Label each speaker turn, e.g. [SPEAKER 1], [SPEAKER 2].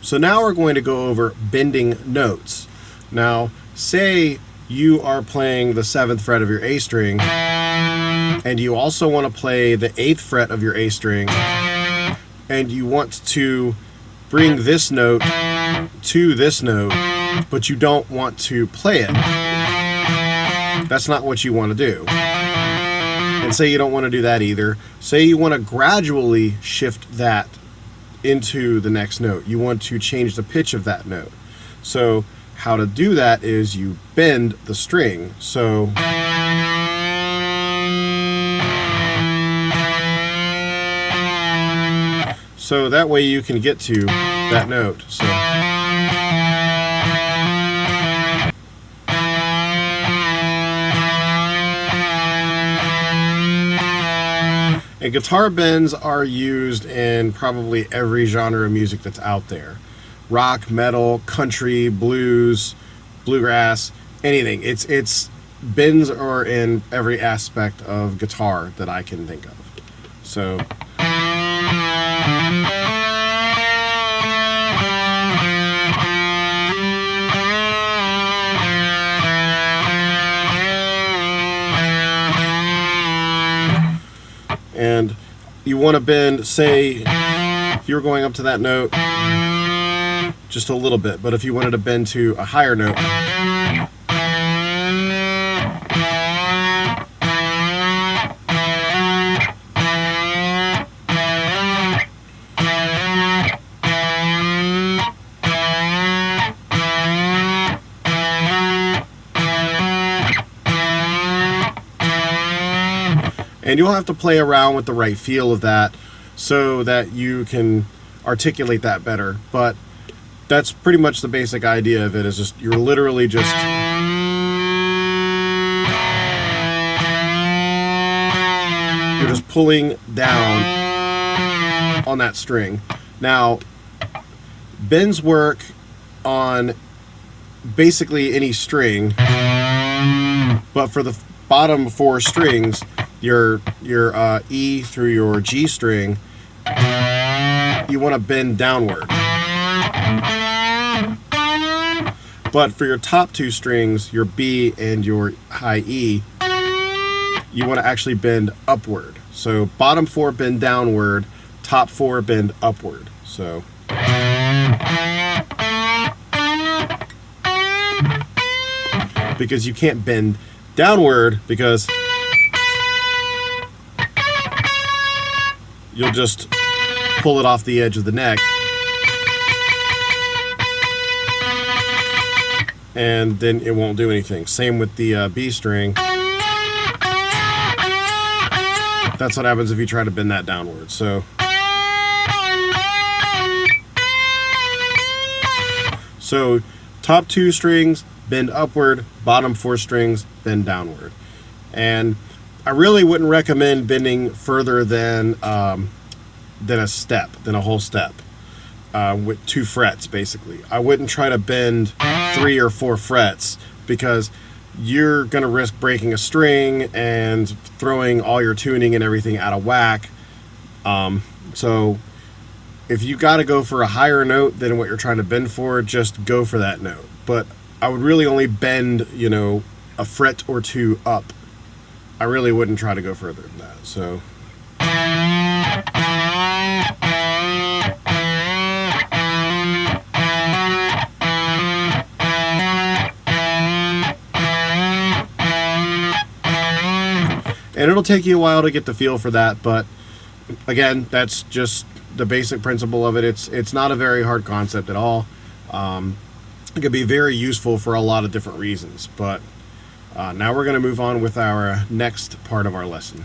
[SPEAKER 1] So now we're going to go over bending notes. Now, say you are playing the 7th fret of your A string, and you also want to play the 8th fret of your A string, and you want to bring this note to this note, but you don't want to play it. That's not what you want to do. And say you don't want to do that either. Say you want to gradually shift that into the next note. You want to change the pitch of that note. So how to do that is you bend the string. So that way you can get to that note. So and guitar bends are used in probably every genre of music that's out there. Rock, metal, country, blues, bluegrass, anything. It's bends are in every aspect of guitar that I can think of. So and you want to bend, say, if you're going up to that note, just a little bit, but if you wanted to bend to a higher note, and you'll have to play around with the right feel of that so that you can articulate that better. But that's pretty much the basic idea of it, is just you're literally just pulling down on that string. Now, bends work on basically any string, but for the bottom 4 strings, your E through your G string, you want to bend downward. But for your top 2 strings, your B and your high E, you want to actually bend upward. So bottom 4 bend downward, top 4 bend upward. So because you can't bend downward, because you'll just pull it off the edge of the neck, and then it won't do anything. Same with the B string. That's what happens if you try to bend that downward. So top 2 strings bend upward, bottom 4 strings bend downward. And I really wouldn't recommend bending further than a whole step, with 2 frets basically. I wouldn't try to bend 3 or 4 frets, because you're going to risk breaking a string and throwing all your tuning and everything out of whack. So if you got to go for a higher note than what you're trying to bend for, just go for that note. But I would really only bend, a fret or 2 up. I really wouldn't try to go further than that. So and it'll take you a while to get the feel for that, but again, that's just the basic principle of it. It's not a very hard concept at all. It could be very useful for a lot of different reasons, but now we're going to move on with our next part of our lesson.